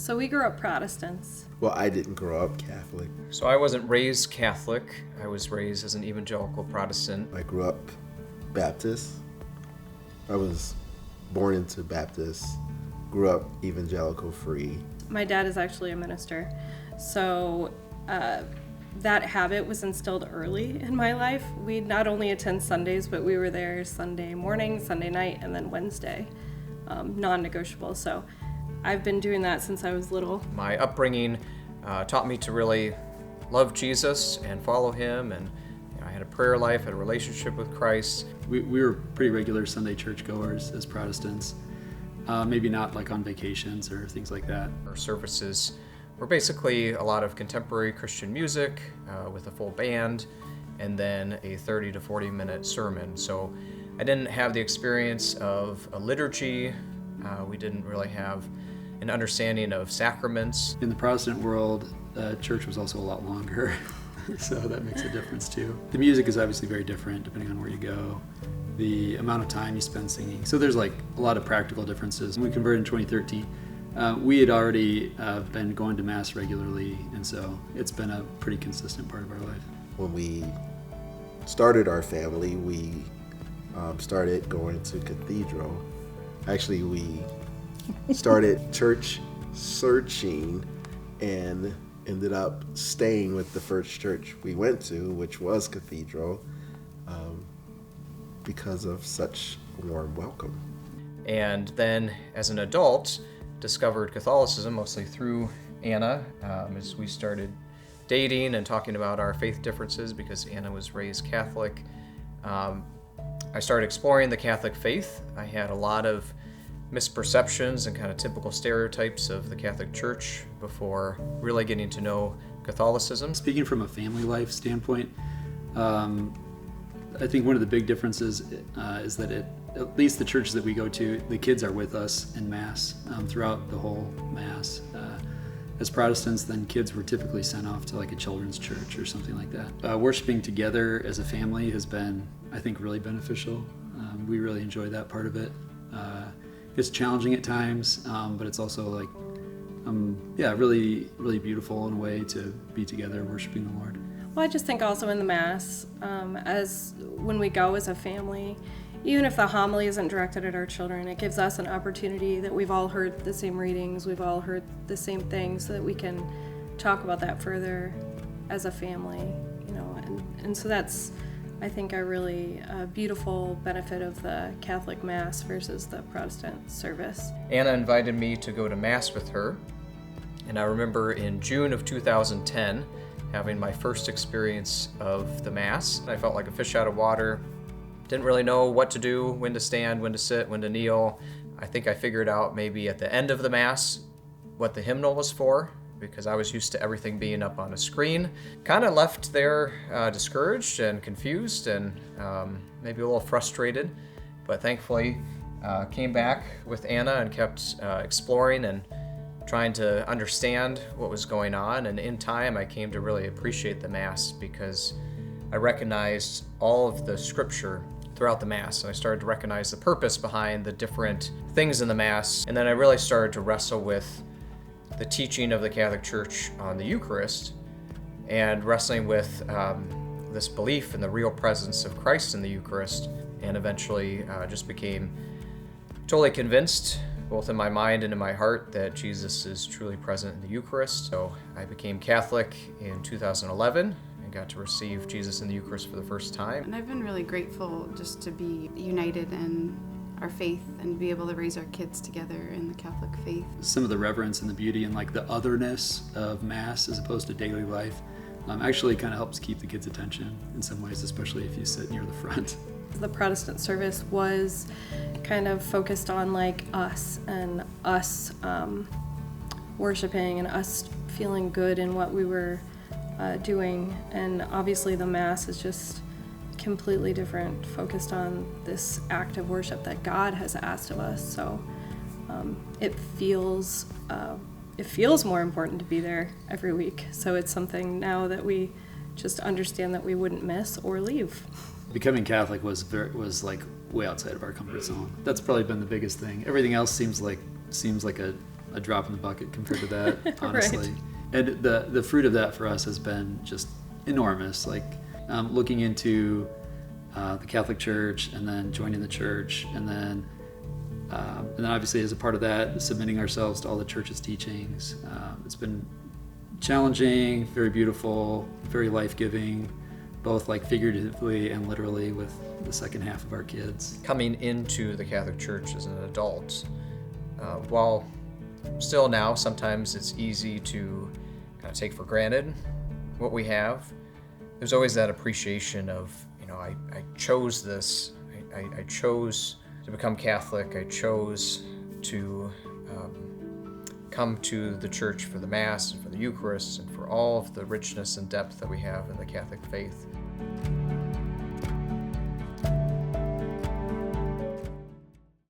So we grew up Protestants. Well, I didn't grow up Catholic. So I wasn't raised Catholic. I was raised as an evangelical Protestant. I grew up Baptist. I was born into Baptist, grew up evangelical free. My dad is actually a minister. So that habit was instilled early in my life. We'd not only attend Sundays, but we were there Sunday morning, Sunday night, and then Wednesday, non-negotiable. So I've been doing that since I was little. My upbringing taught me to really love Jesus and follow him, and I had a prayer life, had a relationship with Christ. We were pretty regular Sunday churchgoers as Protestants, maybe not like on vacations or things like that. Our services were basically a lot of contemporary Christian music with a full band, and then a 30 to 40 minute sermon. So I didn't have the experience of a liturgy. We didn't really have an understanding of sacraments. In the Protestant world, church was also a lot longer, so that makes a difference too. The music is obviously very different depending on where you go, the amount of time you spend singing. So there's like a lot of practical differences. When we converted in 2013, we had already been going to Mass regularly, and so it's been a pretty consistent part of our life. When we started our family, we started going to cathedral. Actually, we started church searching and ended up staying with the first church we went to, which was Cathedral, because of such a warm welcome. And then as an adult, discovered Catholicism mostly through Anna, as we started dating and talking about our faith differences because Anna was raised Catholic. I started exploring the Catholic faith. I had a lot of misperceptions and kind of typical stereotypes of the Catholic Church before really getting to know Catholicism. Speaking from a family life standpoint, I think one of the big differences is that at least the churches that we go to, the kids are with us in Mass throughout the whole Mass. As Protestants, then kids were typically sent off to like a children's church or something like that. Worshiping together as a family has been, I think, really beneficial. We really enjoy that part of it. It's challenging at times, but it's also like, really, really beautiful in a way to be together worshiping the Lord. Well, I just think also in the Mass, as when we go as a family, even if the homily isn't directed at our children, it gives us an opportunity that we've all heard the same readings, we've all heard the same things, so that we can talk about that further as a family, and so that's, I think, a really beautiful benefit of the Catholic Mass versus the Protestant service. Anna invited me to go to Mass with her, and I remember in June of 2010 having my first experience of the Mass. I felt like a fish out of water. Didn't really know what to do, when to stand, when to sit, when to kneel. I think I figured out maybe at the end of the Mass what the hymnal was for, because I was used to everything being up on a screen. Kind of left there discouraged and confused and maybe a little frustrated, but thankfully came back with Anna and kept exploring and trying to understand what was going on. And in time, I came to really appreciate the Mass because I recognized all of the scripture throughout the Mass. And I started to recognize the purpose behind the different things in the Mass. And then I really started to wrestle with the teaching of the Catholic Church on the Eucharist and wrestling with this belief in the real presence of Christ in the Eucharist, and eventually just became totally convinced, both in my mind and in my heart, that Jesus is truly present in the Eucharist. So I became Catholic in 2011 and got to receive Jesus in the Eucharist for the first time. And I've been really grateful just to be united in our faith and be able to raise our kids together in the Catholic faith. Some of the reverence and the beauty and like the otherness of Mass as opposed to daily life actually kind of helps keep the kids' attention in some ways, especially if you sit near the front. The Protestant service was kind of focused on like us and us worshiping and us feeling good in what we were doing, and obviously the Mass is just completely different, focused on this act of worship that God has asked of us. So it feels more important to be there every week. So it's something now that we just understand that we wouldn't miss or leave. Becoming Catholic was like way outside of our comfort zone. That's probably been the biggest thing. Everything else seems like a a drop in the bucket compared to that, honestly. And the fruit of that for us has been just enormous. Like looking into the Catholic Church, and then joining the church, and then obviously as a part of that, submitting ourselves to all the church's teachings. It's been challenging, very beautiful, very life-giving, both like figuratively and literally with the second half of our kids. Coming into the Catholic Church as an adult, while still now sometimes it's easy to kind of take for granted what we have, there's always that appreciation of, I chose this, I chose to become Catholic, I chose to come to the church for the Mass and for the Eucharist and for all of the richness and depth that we have in the Catholic faith.